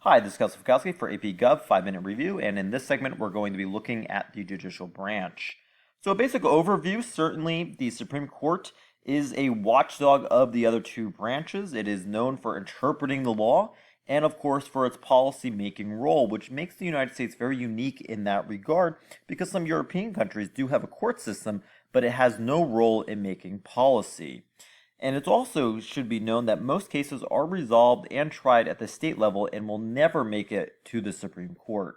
Hi, this is Kelsey Fikowski for AP Gov 5-Minute Review, and in this segment we're going to be looking at the judicial branch. So a basic overview, certainly the Supreme Court is a watchdog of the other two branches. It is known for interpreting the law and of course for its policy-making role, which makes the United States very unique in that regard because some European countries do have a court system, but it has no role in making policy. And it also should be known that most cases are resolved and tried at the state level and will never make it to the Supreme Court.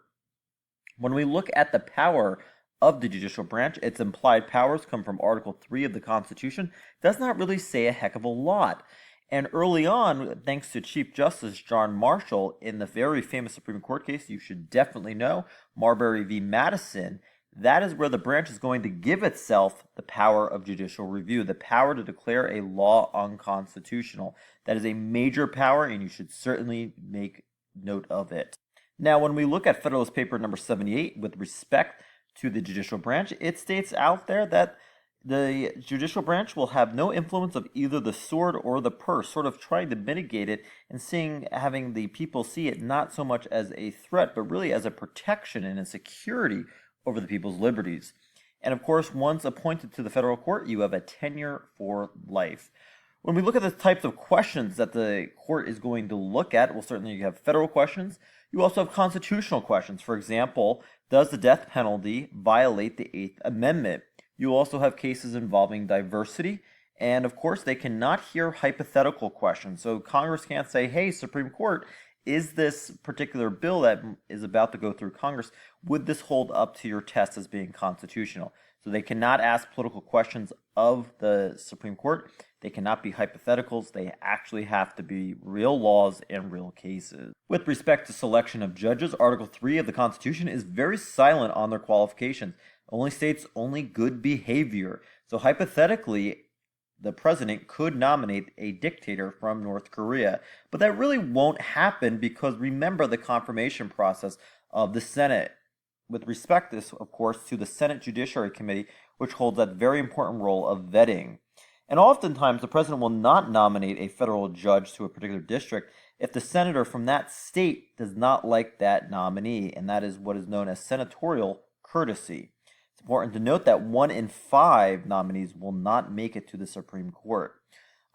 When we look at the power of the judicial branch, its implied powers come from Article 3 of the Constitution, does not really say a heck of a lot. And early on, thanks to Chief Justice John Marshall, in the very famous Supreme Court case you should definitely know, Marbury v. Madison, that is where the branch is going to give itself the power of judicial review, the power to declare a law unconstitutional. That is a major power, and you should certainly make note of it. Now, when we look at Federalist Paper number 78 with respect to the judicial branch, it states out there that the judicial branch will have no influence of either the sword or the purse, sort of trying to mitigate it and having the people see it not so much as a threat, but really as a protection and a security over the people's liberties. And of course, once appointed to the federal court, you have a tenure for life. When we look at the types of questions that the court is going to look at, well, certainly you have federal questions. You also have constitutional questions. For example, does the death penalty violate the Eighth Amendment? You also have cases involving diversity. And of course, they cannot hear hypothetical questions. So Congress can't say, hey, Supreme Court, is this particular bill that is about to go through Congress, would this hold up to your test as being constitutional? So they cannot ask political questions of the Supreme Court. They cannot be hypotheticals. They actually have to be real laws and real cases. With respect to selection of judges, Article 3 of the Constitution is very silent on their qualifications. It only states only good behavior. So hypothetically, the president could nominate a dictator from North Korea. But that really won't happen because remember the confirmation process of the Senate. With respect this, of course, to the Senate Judiciary Committee, which holds that very important role of vetting. And oftentimes, the president will not nominate a federal judge to a particular district if the senator from that state does not like that nominee, and that is what is known as senatorial courtesy. It's important to note that 1 in 5 nominees will not make it to the Supreme Court.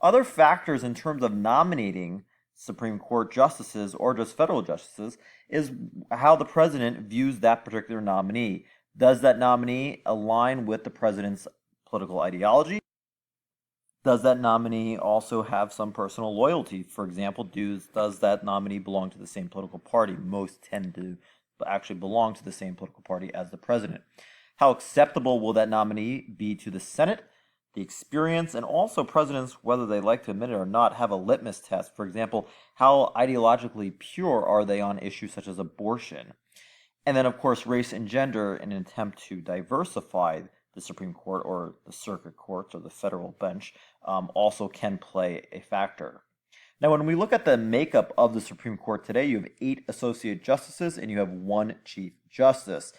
Other factors in terms of nominating Supreme Court justices or just federal justices is how the president views that particular nominee. Does that nominee align with the president's political ideology? Does that nominee also have some personal loyalty? For example, does that nominee belong to the same political party? Most tend to actually belong to the same political party as the president. How acceptable will that nominee be to the Senate? The experience, and also presidents, whether they like to admit it or not, have a litmus test. For example, how ideologically pure are they on issues such as abortion? And then, of course, race and gender in an attempt to diversify the Supreme Court or the circuit courts or the federal bench also can play a factor. Now, when we look at the makeup of the Supreme Court today, you have 8 associate justices and you have 1 chief justice.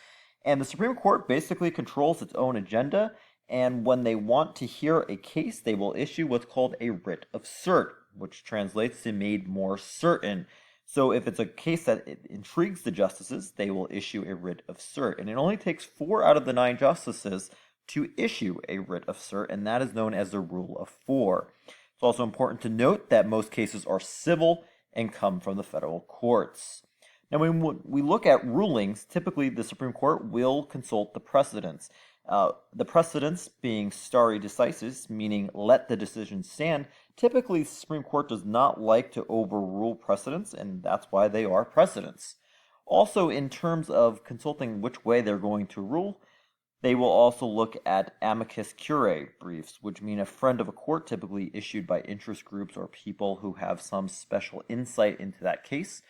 And the Supreme Court basically controls its own agenda, and when they want to hear a case, they will issue what's called a writ of cert, which translates to made more certain. So if it's a case that intrigues the justices, they will issue a writ of cert. And it only takes 4 out of the 9 justices to issue a writ of cert, and that is known as the rule of 4. It's also important to note that most cases are civil and come from the federal courts. Now, when we look at rulings, typically the Supreme Court will consult the precedents. The precedents being stare decisis, meaning let the decision stand, typically the Supreme Court does not like to overrule precedents, and that's why they are precedents. Also, in terms of consulting which way they're going to rule, they will also look at amicus curiae briefs, which mean a friend of a court, typically issued by interest groups or people who have some special insight into that case.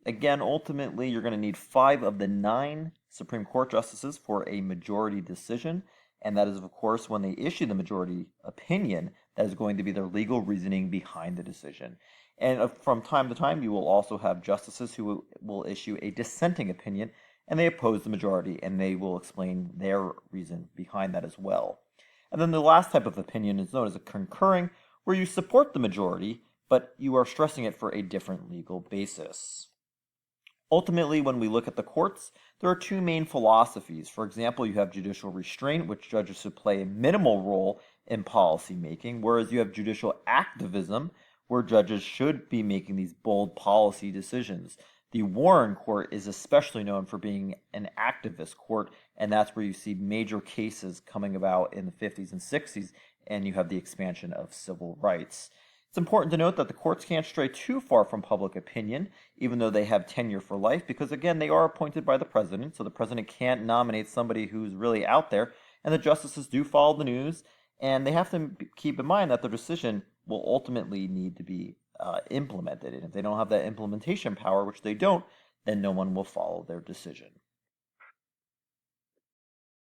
Again, ultimately, you're going to need 5 of the 9 Supreme Court justices for a majority decision, and that is, of course, when they issue the majority opinion, that is going to be their legal reasoning behind the decision. And from time to time, you will also have justices who will issue a dissenting opinion, and they oppose the majority, and they will explain their reason behind that as well. And then the last type of opinion is known as a concurring, where you support the majority, but you are stressing it for a different legal basis. Ultimately, when we look at the courts, there are two main philosophies. For example, you have judicial restraint, which judges should play a minimal role in policy making, whereas you have judicial activism, where judges should be making these bold policy decisions. The Warren Court is especially known for being an activist court, and that's where you see major cases coming about in the 50s and 60s, and you have the expansion of civil rights. It's important to note that the courts can't stray too far from public opinion, even though they have tenure for life, because again, they are appointed by the president, so the president can't nominate somebody who's really out there, and the justices do follow the news, and they have to keep in mind that their decision will ultimately need to be implemented. And if they don't have that implementation power, which they don't, then no one will follow their decision.